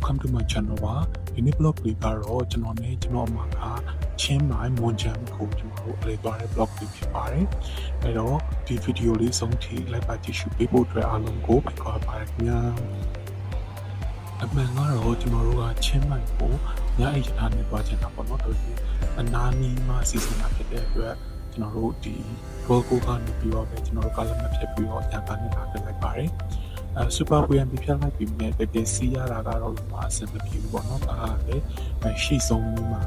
welcome to my channel ပါဒီနေ့ blog လေးကတော့ကျွန်တော်နဲ့ကျွန်တော်အမကချင်းမိုင်မွန်ချန်ကိုကျွန်တော်တို့အလေးသွားတဲ့ blog လေးဖြစ်ပါတယ်အဲ့တော့ဒီ video လေးဆုံးထိလိုက်ပါကြည့်ရှုပေးဖို့အတွက်အားလုံးကိုဖိတ်ခေါ်ပါတယ်ခင်ဗျာအမှန်ကတော့ကျွန်တော်တို့ကချင်းမိုင်ကိုညအိတ်ချထားနေသွားချင်တာပေါ့နော်တို့ဒီအနာနီမှာစီစဉ်တာဖြစ်တဲ့အတွက်ကျွန်တော်တို့ဒီ logo ကနေပြီးတော့ပဲကျွန်တော်တို့ color နဲ့ဖြတ်ပြီးတော့ညကနေလာခဲ့လိုက်ပါတယ်super VM ပြလိုက်ပြီးမြဲတကယ်စီးရတာကတော့ဒီမှာအဆင်မပြေဘူးပေါ့နော်ဒါကလည်းရှေ့ဆုံးမှာ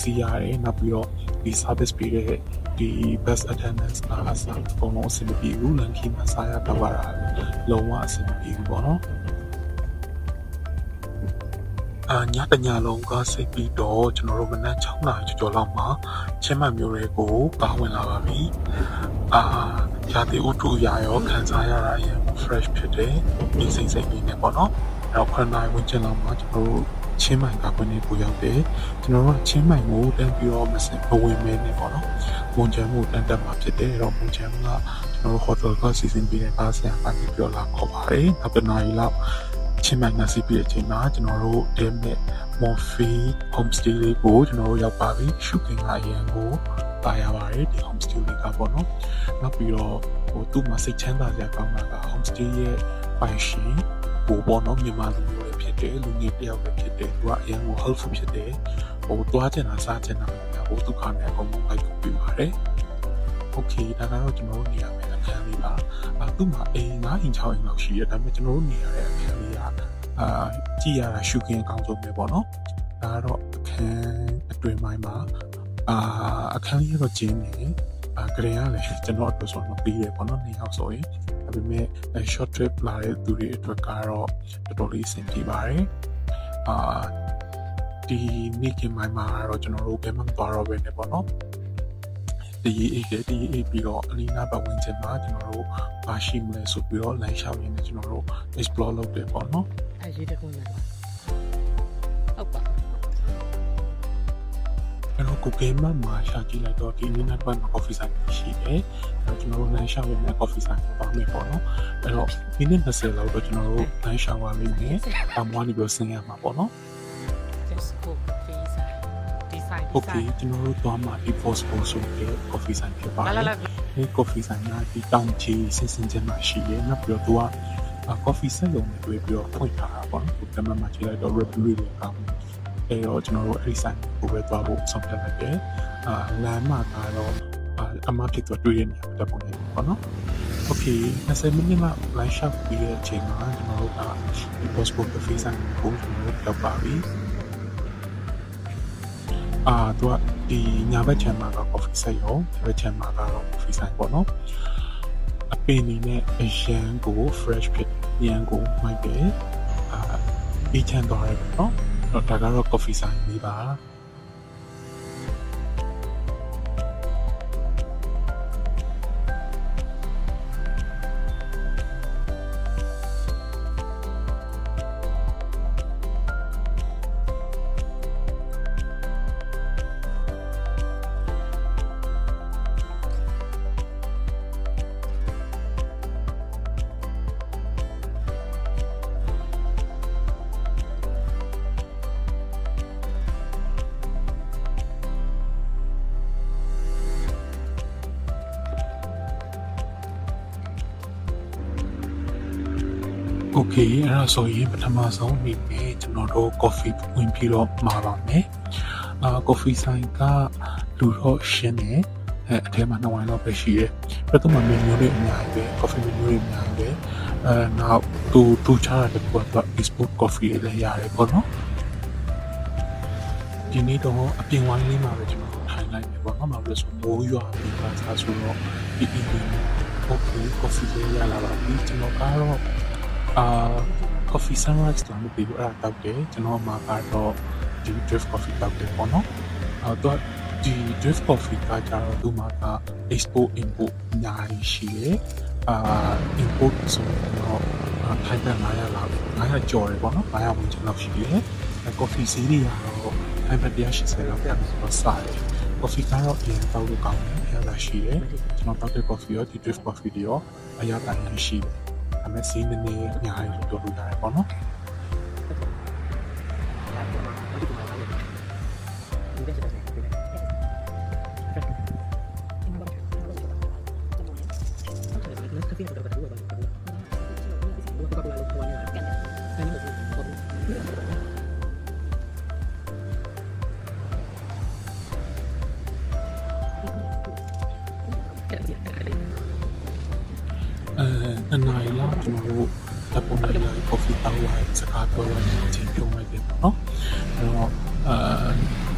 စီးရတယ်နောက်ပြီးတော့ဒီ service ပေးတဲ့ဒီ bus attendance အစားအကုန်လုံးအဆင်မပြေဘူးလမ်းခီးမှာစားရတော့ပါတာလုံးဝအဆင်မပြေဘူးပေါ့နော်ညတညလုံးကစိတ်ပြီးတော့ကျွန်တော်တို့မနက်6နာရီကျော်လောက်မှာချင်းမှန်မျိုးတွေကိုပါဝင်လာပါပြီရာသီဥတုအရာရောခံစားရတာရ fresh ဖြစ်တယ်ဒီစိတ်လေးနဲ့ပေါ့နော်အဲ့တော့9နာရီဝန်းကျင်လောက်မှာကျွန်တော်တို့ချင်းမိုင်ကခွင့်နေကိုရောက်တယ်ကျွန်တော်တို့ချင်းမိုင်ကိုတန်းပြီးတော့မဝင်မဲနေပေါ့နော်မွန်ချမ်းကိုတန်းတက်မှာဖြစ်တယ်အဲ့တော့မွန်ချမ်းကကျွန်တော်တို့ hotel ကစီစဉ်ပေးတဲ့ကားဆရာကနေပြောလာခေါ်ပါတယ်နောက်တစ်နာရီလောက်ချင်းမိုင်ကစီးပြီးတဲ့အချိန်မှာကျွန်တော်တို့တဲမဲ့မော်ဖီ homestay လေးကိုကျွန်တော်တို့ရောက်ပါပြီရှုခင်ကအရန်ကိုပါရပါတယ်ဒီ homestay လေးကပေါ့နော်နောက်ပြီးတော့သူ့မှာစိတ်ချမ်းသာစရာကောင်းတာက homestay ရဲ့ပိုင်ရှင်ကိုပေါ့နော်မြန်မာလူမျိုးလည်းဖြစ်တယ်လူငယ်တယောက်လည်းဖြစ်တယ်သူကအရန်ကို helpful ဖြစ်တယ်တွားချင်တာစားချင်တာမျိုးဒုက္ခနဲ့အကုန်လုံးလိုက်ပြီးပါတယ် okay ဒါကတော့ကျွန်တော်တို့နေရာမယ်အခန်းလေးပါသူ့မှာအိမ်9အိမ်6အိမ်လောက်ရှိတယ်ဒါပေမဲ့ကျွန်တော်တို့နေရတဲ့အခန်းလေးကကြည့်ရတာရှုခင်းအကောင်းဆုံးပဲပေါ့နော်ဒါကတော့အခန်းအတွင်းပိုင်းမှာအခန်းလေးကတော့ကျင်းနေဂရင်ကလည်းကျွန်တော်အတွက်ဆိုတော့ပြီးတယ်ပေါ့နော်နေရောက်ဆိုရင်ဒါပေမဲ့ short trip လာတဲ့သူတွေအတွက်ကတော့တော်တော်လေးအဆင်ပြေပါတယ်ဒီနေ့ကမှမှာတော့ကျွန်တော်တို့ဘယ်မှမသွားတော့ဘဲနဲ့ပေါ့နော်ဒီအေးပြီးတော့အလီနာပတ်ဝန်းကျင်မှာကျွန်တော်တို့ပါရှိမလဲဆိုပြီးတော့လမ်းလျှောက်ရင်းနဲ့ကျွန်တော်တို့ explore လုပ်တယ်ပေါ့နော်အဲ့ဒီတခုနဲ့ပါဟုတ်ပါအဲ့တော့ကိုကေမမှာရှာကြည့်လိုက်တော့ဒီနေ့နောက်ပိုင်းမှာ coffee sign ရှိတယ်အဲ့တော့ကျွန်တော်တို့လမ်းလျှောက်ရင်းနဲ့ coffee sign ပါမယ်ပေါ့နော်အဲ့တော့ဒီနေ့20လောက်တော့ကျွန်တော်တို့လမ်းလျှောက်ရလိမ့်မယ်အမွားနေပြီးဆင်းရမှာပေါ့နော်Okay ကျွန်တော်တို့သွားမှာဒီ post ဆိုတဲ့ coffee sign ဖြစ်ပါတယ်ဒီ coffee sign ကဒီတောင်ကြီးစင်ချင်းမှာရှိရဲနောက်ပြီးတော့သူက coffee ဆက်လုံးနဲ့တွေ့ပြီးတော့ဖွင့်ထားတာပေါ့နော်ဒီကမှကြည့်လိုက်တော့ review တွေကောင်းတယ်အဲ့တော့ကျွန်တော်တို့အဲ့ဒီ sign ကိုပဲသွားဖို့ဆုံးဖြတ်လိုက်တယ်လမ်းမှာကတော့အမဖြစ်တော့တွေ့ရနေတယ်ပုံလေးပေါ့နော် Okay 20မိနစ်လောက် line shop ပြီးတဲ့အချိန်မှာကျွန်တော်တို့ကဒီ post coffee sign ကိုကျွန်တော်တို့ရောက်ပါပြီသူကဒီညာဘက်ချမ်းမှာက coffee ဆိုင်ရောဒီဘက်ချမ်းမှာကတော့ coffee ဆိုင်ပေါ့နော်အပင်နေနဲ့အရန်ကို fresh ဖြစ်ရန်ကိုမိုက်တယ်အေးချမ်းသွားတယ်ပေါ့နော်ဒါကတော့ coffee ဆိုင်လေးပါOkay အဲ့ဒါဆိုရင်ပထမဆုံးအနေနဲ့ကျွန်တော်တို့ coffee ဝင်ပြီးတော့မှာပါမယ်coffee ဆိုင်ကလူတော့ရှင်းတယ်အထဲမှာ2ဝိုင်းလောက်ပဲရှိတယ်ပြတ်တော့မင်းမျိုးတွေအများကြီးပဲ coffee မျိုးတွေအများကြီးပဲနောက်သူချားတဲ့ကွာတော့ Facebook coffee လည်းရတယ်ပေါ့နော်ဒီနေ့တော့အပြင်ဝိုင်းလေးမှာပဲကျွန်တော်ထိုင်လိုက်ပြီပေါ့နော်မဟုတ်လို့ဆိုမိုးရွာပြီးပါစားဆိုတော့ဒီ okay coffee လေးရလာပါပြီကျွန်တော်ကတော့coffee sunrise တော့မပြီးဘူးအဲ့ဒါတောက်တယ်ကျွန်တော်မှာကတော့ဒီ drift coffee တောက်တယ်ပေါ့နော်တော့ဒီ drift coffee ကကြတော့သူမှာက export import အများကြီးရှိတယ်import ဆိုတော့ထိုင်းဘက်900လောက်900ကျော်တယ်ပေါ့နော်900ဝန်းကျင်လောက်ရှိတယ်coffee စီးတွေကတော့ထိုင်းဘက်180လောက်ပြန်ပြီးတော့စားတယ် coffee ကတော့အရင်တောက်လို့ကောင်းတယ်အရသာရှိတယ်ကျွန်တော်တောက်တဲ့ coffee ရောဒီ drift coffee တွေရောအရသာရှိတယ်အမေစီးနေနေအများကြီးပြောလို့ရတယ်ပေါ့နော် နှစ်နာရီလောက်ကျွန်တော်တို့တပ်ပုံလိုက် coffee တောက်လိုက်စကားပြောရတဲ့အချိန်ပြုံးလိုက်တယ်ပေါ့နော်အဲ့တော့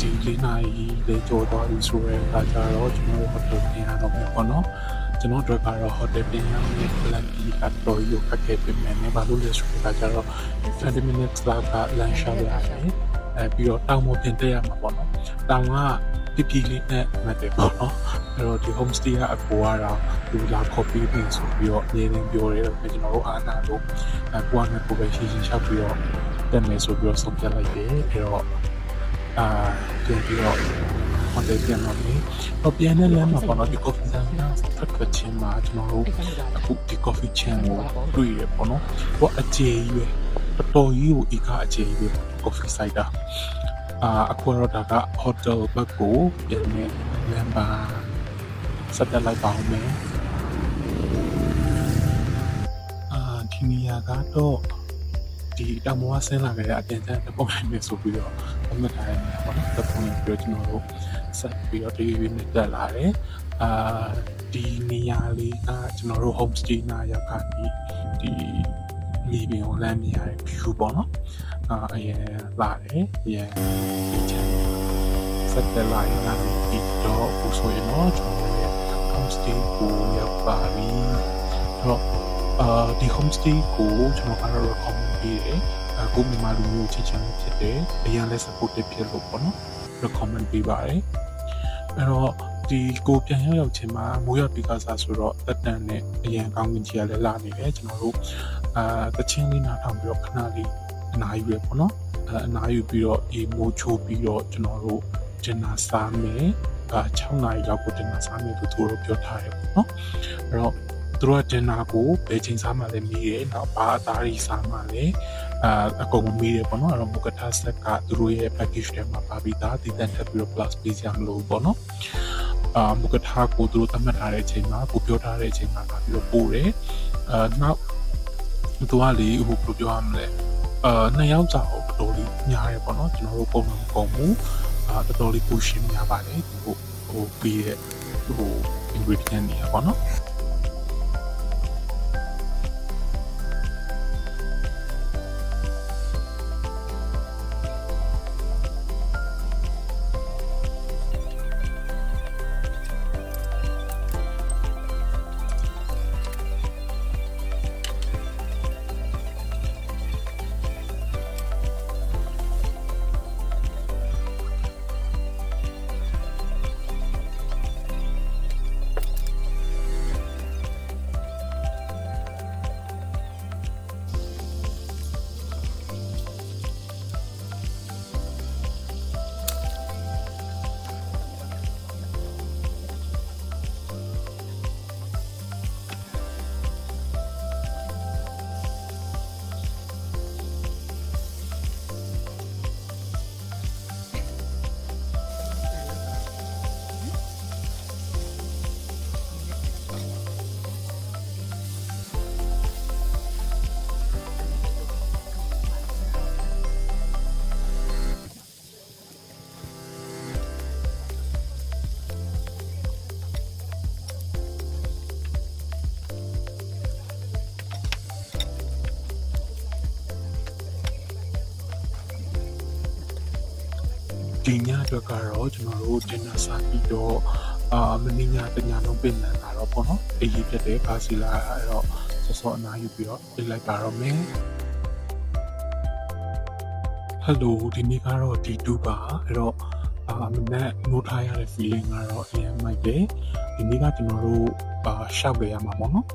ဒီ4နာရီလေးကြော်သွားပြီဆိုရဲအခါကျတော့ကျွန်တော်တို့ဟိုတယ်ပြန်ရတော့မယ်ပေါ့နော်ကျွန်တော်တို့ကတော့ဟိုတယ်ပြန်ရမယ် plan B ကတော့ရုပ်ခက်ခဲပြင်မယ်ဘာလို့လဲဆိုတော့ကျတော့20 minutes လောက်ကလမ်းလျှောက်ရတယ်ပြီးတော့တောင်ပေါ်ပြင်တက်ရမှာပေါ့နော်တောင်ကပြလေးနဲ့မှတ်တယ်ပေါ့နော်အဲ့တော့ဒီ home stay ကအကိုကတော့သူလာ copy ပြင်ဆိုပြီးတော့နေနေပြောရဲတော့ကျွန်တော်တို့အားနာလို့ကိုကနဲ့ကိုပဲရှင်းရှင်းရှောက်ပြီးတော့တက်မယ်ဆိုပြီးတော့ဆုံးဖြတ်လိုက်တယ်အဲ့တော့ပြန်ပြီးတော့ဟိုတယ်ပြန်တော့တော့ပြန်တဲ့လမ်းမှာပေါ့နော်ဒီ coffee ဆိုင်ကထွက်ချင်းမှာကျွန်တော်တို့အခုဒီ coffee chain ကိုတွေ့ရပေါ့နော်ဟိုအခြေကြီးပဲတော်ကြီးကိုဤကအအခြေကြီးပဲ coffee site တာအခုတော့ဒါက hotel ဘက်ကိုပြန်နေလမ်းပါဆက်တက်လိုက်ပါဦးမယ်ဒီနေရာကတော့ဒီတောင်ပေါ်ဆင်းလာကြတဲ့အပြန်တပုံနိုင်မယ်ဆိုပြီးတော့အမှတ်ထားရမှာပေါ့နော်တပုံရင်ပြောကျွန်တော်တို့ဆက်ပြီးတော့ဒီနဲ့တက်လာတယ်ဒီနေရာလေးကကျွန်တော်တို့ home stay နာရောက်ခါဒီမိဘကိုလမ်းမြင်ရတဲ့ view ပေါ့နော်အရင်လာတယ်အရင်ဒီချမ်းဆက်တက်လာရင်လည်းဒီတော့ပူဆိုရင်တော့ကျွန်တော်ရဲ့ home stay ကိုရောက်ပါပြီတော့ဒီ home stay ကိုကျွန်တော်ကတော့ recommend ပေးတယ်ကိုမြန်မာလူမျိုးချစ်ချင်ဖြစ်တယ်အရင်လည်း supportive ဖြစ်လို့ပေါ့နော် recommend ပေးပါတယ်အဲ့တော့ဒီကိုပြန်ရောက်ချင်းမှာမိုးရွာပြီးကစားဆိုတော့တက်တန်နဲ့အရင်ကောင်းကင်ကြီးကလည်းလာနေတယ်ကျွန်တော်တို့တချင်းလေးနားထောင်ပြီးတော့ခဏလေးအနားယူရပေါ့နော်အနားယူပြီးတော့အေးမိုးချိုးပြီးတော့ကျွန်တော်တို့ဂျင်နာစားမယ်6နာရီလောက်ကိုဂျင်နာစားမယ်လို့သူတို့ပြောထားတယ်ပေါ့နော်အဲ့တော့သူတို့ကဂျင်နာကိုဘယ်ချိန်စားမှလည်းမေးတယ်နောက်ဘာအသားကြီးစားမှလည်းအကုန်မေးတယ်ပေါ့နော်အဲ့တော့မုကထာဆက်ကသူတို့ရဲ့ package ထဲမှာပါပြီးသားတည်တံ့ထပ်ပြီးတော့ plus ပေးကြမလို့ပေါ့နော်မုကထာကိုသူတို့သတ်မှတ်ထားတဲ့အချိန်မှာကိုပြောထားတဲ့အချိန်မှာပါပြီးတော့ပို့တယ်နောက်သူကလေဟိုပြောရမလဲ2ယောက်ကြာတော့တော်တော်လေးညားရပေါ့နော်ကျွန်တော်တို့ပုံမှန်ပုံမှုတော်တော်လေးပူရှင်းများပါတယ်ဒီဟိုပြီးရဲ့ဟို ingredient တွေပေါ့နော်ဒီညအတွက်ကတော့ကျွန်တော်တို့တင်နာစားပြီးတော့မင်းညတညလုံးပြင်လာတော့ပေါ့နော်အေးကြီးဖြစ်တဲ့ကားစီလာအဲ့တော့စောအနားယူပြီးတော့ပြလိုက်ပါတော့မယ်ဟယ်လိုဒီနေ့ကတော့ D2 ပါအဲ့တော့မနေ့နိုးထားရတဲ့ feeling ကတော့အရင်မိုက်တယ်ဒီနေ့ကကျွန်တော်တို့ရှောက်ကြရမှာပေါ့နော်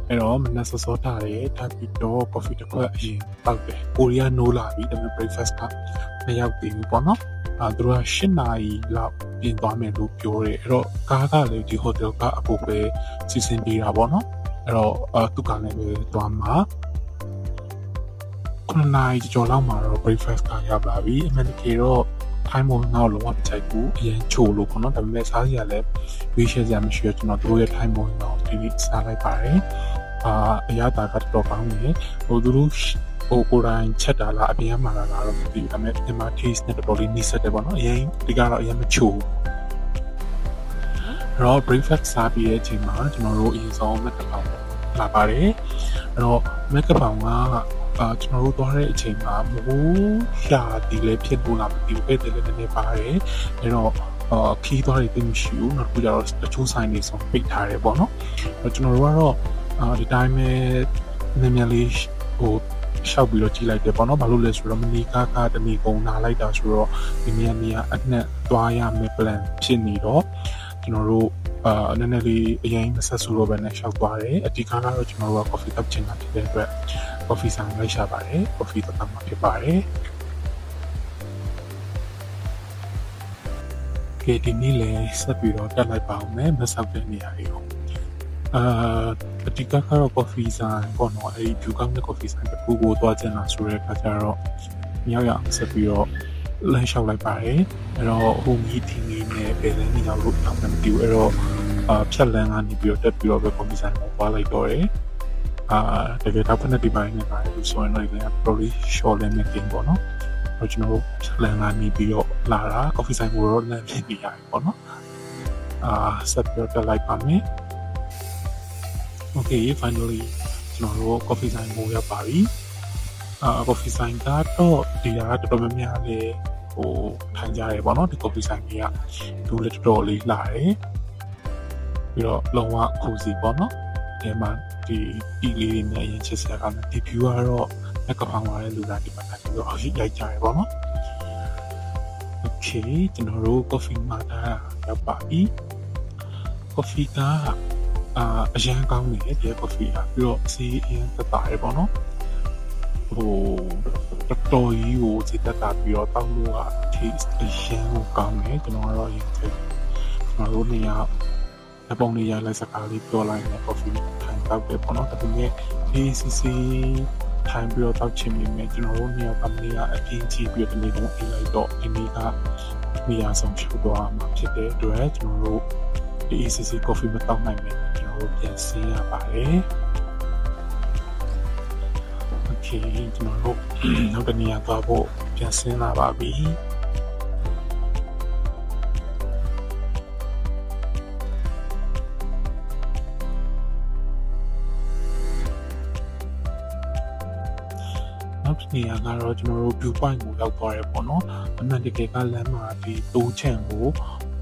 အဲ့တော့မနေ့စောထားတယ်ထားပြီးတော့ coffee တစ်ခွက်အရင်တောက်တယ်ကိုရီးယားနိုးလာပြီဒါပေမဲ့ breakfast ကမရောက်သေးဘူးပေါ့နော်သူတို့က8နာရီလောက်ပြင်သွားမယ်လို့ပြောတယ်အဲ့တော့ကားကလည်းဒီ hotel ကအဖို့ပဲစီစဉ်ပေးတာပေါ့နော်အဲ့တော့သူကလည်းပဲသွားမှာ9နာရီကျော်လောက်မှာတော့ breakfast ကရောက်လာပြီအမှန်တကယ်တော့ time မို့နောက်လုံးဝမကြိုက်ဘူးအရင်ချိုလို့ပေါ့နော်ဒါပေမဲ့စားစရာလည်း wish ရမရှိတော့ကျွန်တော်တို့ရဲ့ time မို့တော့ဒီနေ့စားလိုက်ပါတယ်အရသာကတော်တော်ကောင်းတယ်ဟိုသူတို့ဟိုကိုယ်တိုင်ချက်တာလားအပြင်မှာလာတော့မသိဘူးဒါပေမဲ့ဒီမှာ taste နဲ့တော်တော်လေးနှိစက်တယ်ပေါ့နော်အရင်ဒီကတော့အရင်မချိုတော့ breakfast စားပြီးတဲ့အချိန်မှာကျွန်တော်တို့အရင်ဆုံးမက်တပေါင်း လာပါတယ်အဲ့တော့မက်ကပောင်ကကျွန်တော်တို့သွားတဲ့အချိန်မှာမိုးရာဒီလည်းဖြစ်လို့လာမသိဘူးပဲတည်းလည်းနည်းနည်းပါတယ်အဲ့တော့ခီးသွားတွေသိမရှိဘူးနောက်တစ်ခုကျတော့တချို့ဆိုင်တွေဆိုပိတ်ထားတယ်ပေါ့နော်အဲ့ကျွန်တော်တို့ကတော့ဒီတိုင်းပဲနည်းနည်းလေးဟိုရှောက်ပြီးတော့ကြည့်လိုက်တယ်ပေါ့နော်ဘာလို့လဲဆိုတော့မနီကားတမီကုံနာလိုက်တာဆိုတော့ဒီနေရာအနှက်သွားရမယ် plan ဖြစ်နေတော့ကျွန်တော်တို့နည်းနည်းလေးအရင်မဆက်ဆူတော့ပဲနဲ့ရှောက်သွားတယ်အဓိကကတော့ကျွန်တော်တို့က coffee cup ချင်တာဖြစ်တဲ့အတွက် coffee ဆိုင်လိုက်ရှာပါတယ် coffee တော့မှဖြစ်ပါတယ်ကဲဒီနေ့လည်းဆက်ပြီးတော့တက်လိုက်ပါအောင်မယ်မဆောက်တဲ့နေရာတွေကိုအဓိကကတော့ coffee ဆိုင်ပေါ့နော်အဲဒီဒူကောင်းတဲ့ coffee ဆိုင်တစ်ခုကိုသွားချင်တာဆိုတဲ့အခါကျတော့မြောက်ရအောင်ဆက်ပြီးတော့လမ်းလျှောက်လိုက်ပါတယ်အဲ့တော့ဟိုမီထင်းလေးနဲ့ဘယ်လမ်းကြီးရောက်လို့တောင်းမှမသိဘူးအဲ့တော့ဖြတ်လမ်းကနေပြီးတော့တက်ပြီးတော့ပဲ coffee ဆိုင်ကိုသွားလိုက်တော့တယ်တကယ်တော့ဖက်နဲ့ဒီပိုင်းနဲ့ပါတယ်လို့ဆိုရင်တော့ဒီက probably short lane နဲ့กินပေါ့နော်ကျွန်တော်တို့လမ်းကနေပြီးတော့လာတာ coffee ဆိုင်ကိုတော့လမ်းဖြစ်နေရတယ်ပေါ့နော်ဆက်ပြီးတော့တက်လိုက်ပါမယ်Okay finally ကျွန်တော်တို့ coffee ဆိုင်ကိုရောက်ပါပြီcoffee ဆိုင်ကတော့ဒီကတော်တော်များများလေးဟိုထိုင်ကြရဲပေါ့နော်ဒီ coffee ဆိုင်ကြီးကဒူးလည်းတော်တော်လေးလာတယ်ပြီးတော့လုံးဝခုစီပေါ့နော်ဒီမှာဒီတီလေးတွေနဲ့အရင်ချစ်စရာကောင်းတယ်ဒီ view ကတော့လက်ကဖောင်းလာတဲ့လူသားဒီမှာထိုင်ပြီးတော့ရိုက်ကြရဲပေါ့နော် Okay ကျွန်တော်တို့ coffee မှာရောက်ပါပြီ coffee ကအရင်ကောင်းနေတယ်ဒီ coffee ကပြီးတော့စီးအရင်သက်သာရပေါ့နော်ဟိုတော်ကြီးကိုစိတ်သက်သာပြီးတော့တောက်လို့က taste အရင်ကိုကောင်းတယ်ကျွန်တော်ကတော့အရင်ချက်ကျွန်တော်တို့နေရာအပေါင်းလေးရလိုက်စကားလေးပြောလိုက်နေ coffee ထိုင်တောက်တယ်ပေါ့နော်ဒါပေမဲ့ ACC ထိုင်ပြီးတော့တောက်ချင်နေမယ်ကျွန်တော်တို့နေရာကမ္ဘာကအပြင်းကြီးပြီးတော့ဒီနေ့တော့အိမ်လိုက်တော့ဒီနေ့ကနေရာဆောင်ဖြုတ်သွားမှာဖြစ်တဲ့အတွက်ကျွန်တော်တို့ဒီ ACC coffee မတောက်နိုင်မယ်ကျွန်တော်တို့ပြန်စီးရပါတယ် Okay ကျွန်တော်တို့နောက်တနေရာသွားဖို့ပြန်ဆင်းလာပါပြီနောက်တနေရာကတော့ကျွန်တော်တို့ view point ကိုရောက်သွားတယ်ပေါ့နော်အမှန်တကယ်ကလမ်းမှာဒီတိုးချန်ကို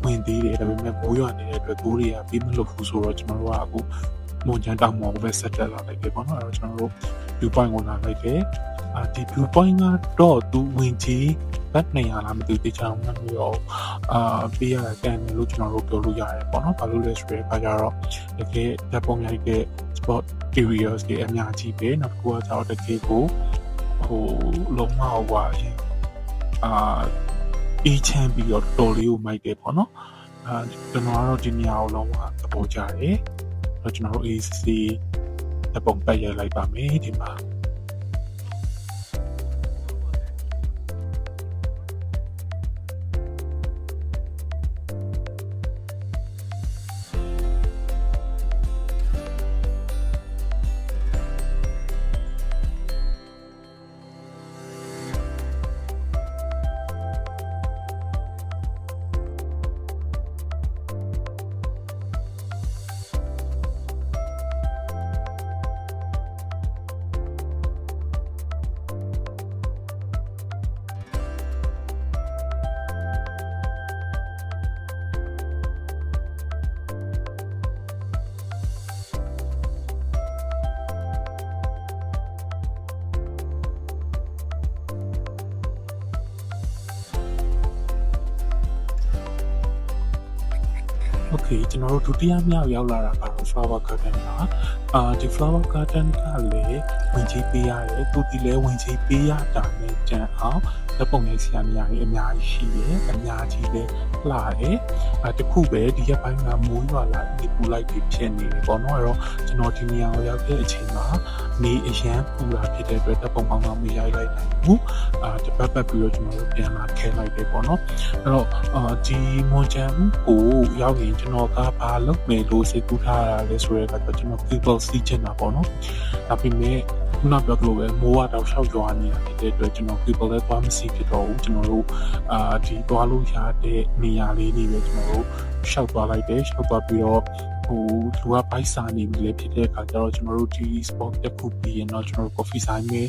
ဝင်သေးတယ်ဒါပေမဲ့မိုးရွာနေတဲ့အတွက်တိုးတွေကပြီးမလို့ဘူးဆိုတော့ကျွန်တော်တို့ကအခုမွန်ချန်တောင်ပေါ်ကိုပဲဆက်တက်လာလိုက်တယ်ပေါ့နော်အဲ့တော့ကျွန်တော်တို့ view point ကိုလာလိုက်တယ်ဒီ view point ကတော့သူဝင်ကြီးဘက်နေရာလားမသိသေးချောင်းမှမပြောပေးရတဲ့ကန်လို့ကျွန်တော်တို့ပြောလို့ရတယ်ပေါ့နော်ဘာလို့လဲဆိုတော့အခါကျတော့တကယ်ဓာတ်ပုံရိုက်တဲ့ spot areas တွေအများကြီးပဲနောက်တစ်ခုကကျတော့တကယ်ကိုဟိုလုံးဝဟွာရင်အေးချမ်းပြီးတော့တော်လေးကိုမိုက်တယ်ပေါ့နော်ကျွန်တော်ကတော့ဒီနေရာကိုလုံးဝသဘောကျတယ်တော့ကျွန်တော်တို့ ACC အပုံပတ်ရိုက်လိုက်ပါမယ်ဒီမှာOkay ကျွန်တော်တို့ဒုတိယမြောက်ရောက်လာတာကတော့ flower garden ပါဒီ flower garden ကလည်းဝင်ကြီးပေးရတယ်သူဒီလည်းဝင်ကြီးပေးရတာနဲ့ကြံအောင်လက်ပုံရိုက်ဆရာနေရာကြီးအများကြီးရှိတယ်အများကြီးလည်းလှတယ်တခုပဲဒီရက်ပိုင်းကမိုးရွာလာပြီးပူလိုက်ပြီးဖြစ်နေတယ်ပေါ့နော်အဲ့တော့ကျွန်တော်ဒီနေရာကိုရောက်တဲ့အချိန်မှာနေအရန်ပူလာဖြစ်တဲ့အတွက်တပ်ပုံကောင်းကောင်းမရိုက်လိုက်နိုင်ဘူးတပတ်ပတ်ပြီးတော့ကျွန်တော်တို့ပြန်လာခဲလိုက်တယ်ပေါ့နော်အဲ့တော့ဒီမွန်ချန်ကိုရောက်ရင်ကျွန်တော်ကဘာလုပ်မယ်လို့စိတ်ကူးထားတာလဲဆိုတော့ကျွန်တော် people စီးချင်တာပေါ့နော်ဒါပေမဲ့ခုနပြောသလိုပဲမိုးကတော့ရှောက်ကြွားနေတာဖြစ်တဲ့အတွက်ကျွန်တော် people လည်းသွားမစီဖြစ်တော့ဘူးကျွန်တော်တို့ဒီသွားလို့ရတဲ့နေရာလေးတွေပဲကျွန်တော်တို့ရှောက်သွားလိုက်တယ်ရှောက်သွားပြီးတော့ ဟိုလူကဘိုက်စာနေပြီလေဖြစ်တဲ့အခါကျတော့ကျွန်တော်တို့ဒီ sport တစ်ခုပြီးရင်တော့ကျွန်တော်တို့ coffee ဆိုင်में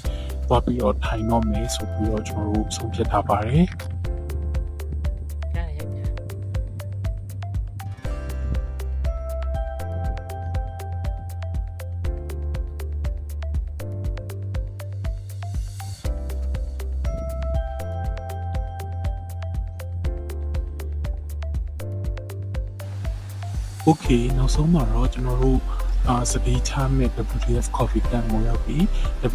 သွားပြီးတော့ထိုင်တော့မယ်ဆိုပြီးတော့ကျွန်တော်တို့ဆုံးဖြတ်ထားပါတယ် ရတယ်ရိုက်တယ် โอเคနောက်ဆုံးမှာတော့ကျွန်တော်တို့စတေးချမဲ့ WTF coffee can ကိုရောက်ပြီး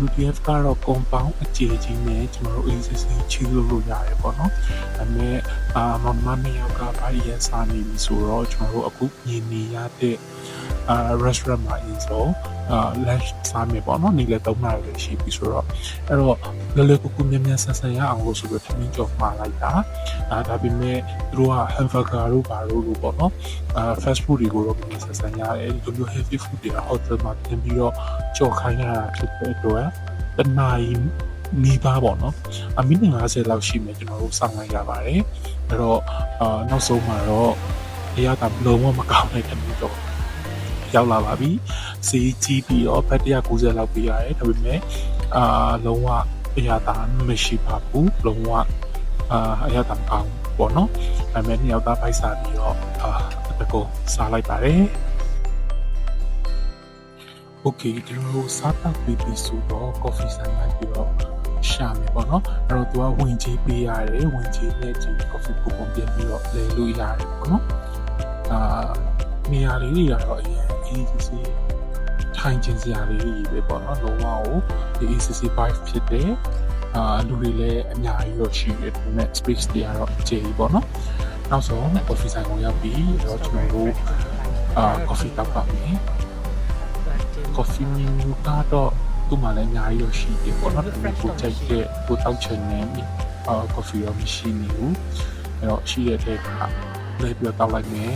WTF ကတော့ compound အကျေကြီးနဲ့ကျွန်တော်တို့ ACC ချီလို့ရတယ်ပေါ့နော်ဒါပေမဲ့မမနှစ်ယောက်ကဘာရန်စာနေပြီဆိုတော့ကျွန်တော်တို့အခုမြင်နေရတဲ့ restaurant မှာအရင်ဆုံးlunch စားမယ်ပေါ့နော်နေ့လယ်3နာရီလေးရှိပြီဆိုတော့အဲ့တော့လောလောကူကူမြ мян ဆန်ဆန်ရအောင်လို့ဆိုပြီးထမင်းကြော်မှာလိုက်တာဒါပေမဲ့သူတို့က hamburger တို့ဘာလို့လို့ပေါ့နော်fast food တွေကိုတော့မြ мян ဆန်ဆန်ရတယ်ဒီလိုမျိုး heavy food တွေ hotel မှာတင်ပြီးတော့ကြော်ခိုင်းရတာဖြစ်တဲ့အတွက်တနာရီနီးပါးပေါ့နော်မိနစ်50လောက်ရှိမယ်ကျွန်တော်တို့စောင့်လိုက်ရပါတယ်အဲ့တော့နောက်ဆုံးမှာတော့အရာကလုံးဝမကောင်းတဲ့ထမင်းကြော်ရောက်လာပါပြီစီးကြီးပြီးတော့ဘတ်190လောက်ပေးရတယ်ဒါပေမဲ့လုံးဝအရာသာမရှိပါဘူးလုံးဝအရာသာမကောင်းပေါ့နော်ဒါပေမဲ့နှစ်ယောက်သားဖိုက်စားပြီးတော့တကောစားလိုက်ပါတယ်โอเคကျွန်တော်တို့စားတောက်ပြီးပြီဆိုတော့ coffee ဆိုင်မှာပြီးတော့ရှာမယ်ပေါ့နော်အဲ့တော့သူကဝင်ကြီးပေးရတယ်ဝင်ကြီးနဲ့ဒီ coffee ကိုပုံပြင်ပြီးတော့လဲလို့ရတယ်ပေါ့နော်နေရာလေးတွေကတော့အရင် ACC ထိုင်ခြင်းစရာလေးတွေပဲပေါ့နော်လုံးဝကိုဒီ ACC 5ဖြစ်တဲ့လူတွေလည်းအများကြီးတော့ရှိတယ်ဒါပေမဲ့ space တွေကတော့အကျယ်ကြီးပေါ့နော်နောက်ဆုံး coffee ဆိုင်ကိုရောက်ပြီးတော့ကျွန်တော်တို့coffee တောက်ပါမယ် coffee menu ကတော့သူ့မှာလည်းအများကြီးတော့ရှိတယ်ပေါ့နော်ဒါပေမဲ့ကိုကြိုက်တဲ့ကိုတောက်ချင်တဲ့ coffee တော့မရှိနေဘူးအဲ့တော့ရှိတဲ့ထဲကလည်းပြီးတော့တောက်လိုက်မယ်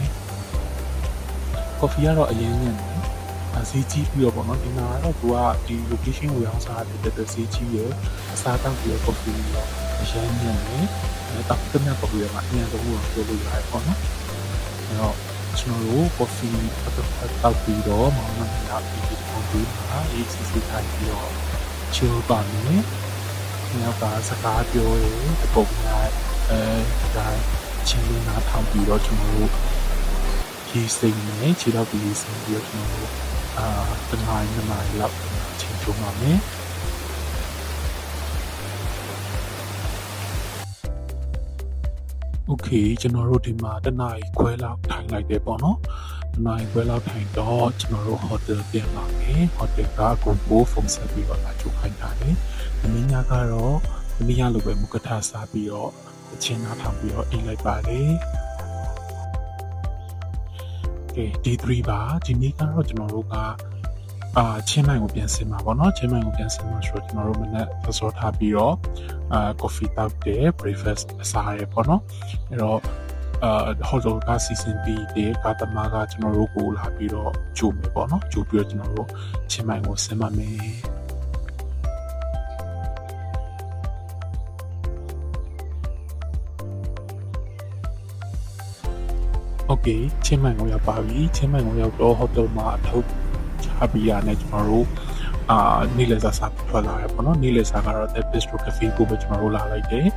coffee ကတော့အရင်ညံ့တယ်ဈေးကြီးပြီးတော့ပေါ့နော်ဒီမှာတော့သူကဒီ location ကိုရောင်းစားတဲ့အတွက်ဈေးကြီးရယ်အစားတောက်ပြီးတော့ coffee ရောအရင်ညံ့တယ်တောက်တဲ့ coffee ရောအရင်ကဘူးပြောလို့ရတယ်ပေါ့နော်အဲ့တော့ကျွန်တော်တို့ coffee တောက်ပြီးတော့မောင်နှမများပြီးဒီကွန်ပျူတာ ACC ထိုင်ပြီးတော့ chill ပါမယ်။နောက်ကစကားပြောရင်အပုံလိုက်ဒါချင်းလေးနားထောင်ပြီးတော့ကျွန်တော်တို့ရေးစိတ်နဲ့ခြေတော့ပြီးရေးစိတ်ပြီးတော့ကျွန်တော်တို့တနားလောက်ချင်းချုံပါမယ်။ Okay ကျွန်တော်တို့ဒီမှာတနားခွဲလောက်ထိုင်လိုက်တယ်ပေါ့နော်တနားခွဲလောက်ထိုင်တော့ကျွန်တော်တို့ hotel ပြန်လာမယ် hotel ကကိုဖုန်းဆက်ပြီးတော့လာချုပ်ခိုင်းတာလေဒီနေ့ညကတော့ဒီနေ့ညလိုပဲမုကထစားပြီးတော့အချင်းနားထောင်ပြီးတော့အိတ်လိုက်ပါတယ် Okay D3 ပါဒီနေ့ကတော့ကျွန်တော်တို့ကချင်းမိုင်ကိုပြန်ဆင်းမှာပေါ့နော်ချင်းမိုင်ကိုပြန်ဆင်းမှာဆိုတော့ကျွန်တော်တို့မနေ့စောထားပြီးတော့coffee တောက်တယ် breakfast စားရပေါ့နော်အဲ့တော့hotel ကစီစဉ်ပြီးတဲ့ကာသမားကကျွန်တော်တို့ကိုလာပြီးတော့ကြိုမယ်ပေါ့နော်ကြိုပြီးတော့ကျွန်တော်တို့ချင်းမိုင်ကိုဆင်းမှာမယ် Okay ချင်းမိုင်ကိုရောက်ပါပြီချင်းမိုင်ကိုရောက်တော့ hotel မှာအထုတ်ချပြီးရတဲ့ကျွန်တော်တို့နေ့လည်စာစားထွက်လာရပေါ့နော်နေ့လည်စာကတော့ The Bistro Cafe ကိုပဲကျွန်တော်တို့လာလိုက်တယ်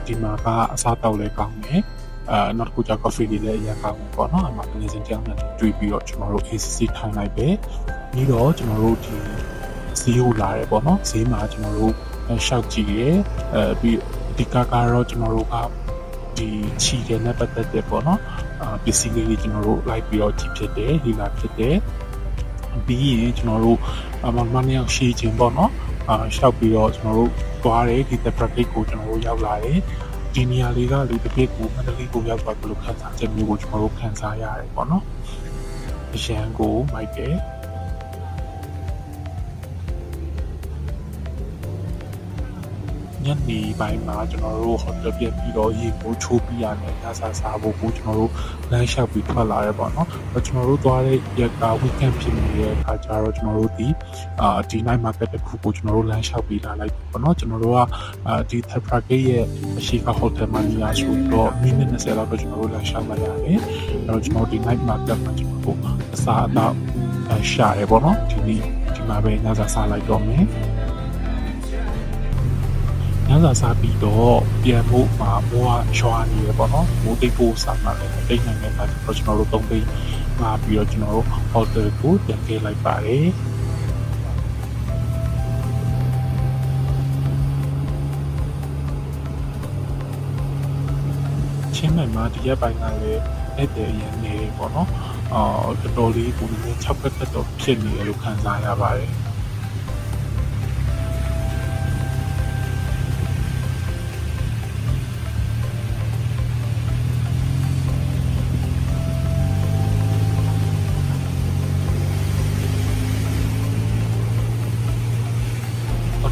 ဒီမှာကအစားတောက်လည်းကောင်းတယ်နောက်တစ်ခုကျ coffee တွေလည်းအရင်ကောင်းတယ်ပေါ့နော်အမှအနေစင်ကြောင်းနဲ့တွေ့ပြီးတော့ကျွန်တော်တို့ ACC ထိုင်လိုက်ပဲပြီးတော့ကျွန်တော်တို့ဒီဈေးကိုလာတယ်ပေါ့နော်ဈေးမှာကျွန်တော်တို့ရှောက်ကြည့်ရပြီးအဓိကကတော့ကျွန်တော်တို့ကဒီချီတယ်နဲ့ပတ်သက်တဲ့ပေါ့နော်ပစ္စည်းလေးတွေကျွန်တော်တို့လိုက်ပြီးတော့ကြည့်ဖြစ်တယ်ဒီလာဖြစ်တယ်ပြီးရင်ကျွန်တော်တို့မနေ့ကရှေ့ချင်းပေါ့နော်ရှောက်ပြီးတော့ကျွန်တော်တို့သွားတယ်ဒီ The Practice ကိုကျွန်တော်တို့ရောက်လာတယ်ဒီနေရာလေးကလေတကယ်ကိုမန္တလေးကိုရောက်သွားဘယ်လိုခံစားချက်မျိုးကိုကျွန်တော်တို့ခံစားရတယ်ပေါ့နော်အရန်ကိုမိုက်တယ် ညနေပိုင်းမှာကျွန်တော်တို့ဟိုတယ်ပြန်ပြီးတော့ရေကိုချိုးပြီးရတယ်ညစာစားဖို့ကိုကျွန်တော်တို့လမ်းလျှောက်ပြီးထွက်လာရဲပေါ့နော်ကျွန်တော်တို့သွားတဲ့ရက်က weekend ဖြစ်နေတဲ့အခါကျတော့ကျွန်တော်တို့ဒီ night market တစ်ခုကိုကျွန်တော်တို့လမ်းလျှောက်ပြီးလာလိုက်ပေါ့နော်ကျွန်တော်တို့ကဒီ Thepra Gate ရဲ့အရှိက hotel မှာနေရာဆိုတော့မိနစ်20လောက်တော့ကျွန်တော်တို့လမ်းလျှောက်လိုက်ရတယ်အဲ့တော့ကျွန်တော်ဒီ night market မှာကျွန်တော်တို့အစားအသောက်ရှာရဲပေါ့နော်ဒီမှာပဲညစာစားလိုက်တော့မယ်ညစာစားပြီးတော့ပြန်ဖို့မှာမိုးကရွာနေရပေါ့နော်မိုးတိတ်ဖို့စားမှလည်းတိတ်နိုင်တဲ့အခါကျတော့ကျွန်တော်တို့သုံးသိန်းမှာပြီးတော့ကျွန်တော်တို့ hotel ကိုပြန်ခဲ့လိုက်ပါတယ်ချင်းမိုင်မှာဒီရက်ပိုင်းကလည်းအဲ့တဲ့ရန်နေပေါ့နော်တော်တော်လေးကိုလည်း6ခက်တော့ဖြစ်နေတယ်လို့ခံစားရပါတယ်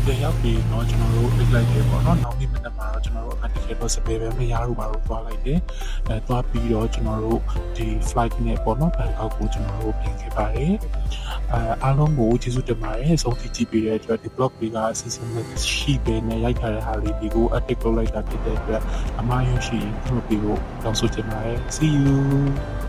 ပြန်ရောက်ပြီးတော့ကျွန်တော်တို့လိုက်တယ်ပေါ့နော်နောက်နေ့မနက်မှာတော့ကျွန်တော်တို့အတကယ်တော့စပယ်ပဲမရဘူးပါတော့သွားလိုက်တယ်သွားပြီးတော့ကျွန်တော်တို့ဒီ flight နဲ့ပေါ့နော်ဘန်ကောက်ကိုကျွန်တော်တို့ပြင်ခဲ့ပါတယ်အားလုံးကိုကျေးဇူးတင်ပါတယ်ဆုံးဖြတ်ကြည့်ပေးတဲ့အတွက်ဒီ blog လေးကအစီအစဉ်ရှိပေနဲ့ရိုက်ထားတဲ့ဟာလေးဒီကို edit လုပ်လိုက်တာဖြစ်တဲ့အတွက်အမှားရရှိရင်ခွင့်ပြုဖို့တောင်းဆိုချင်ပါတယ် see you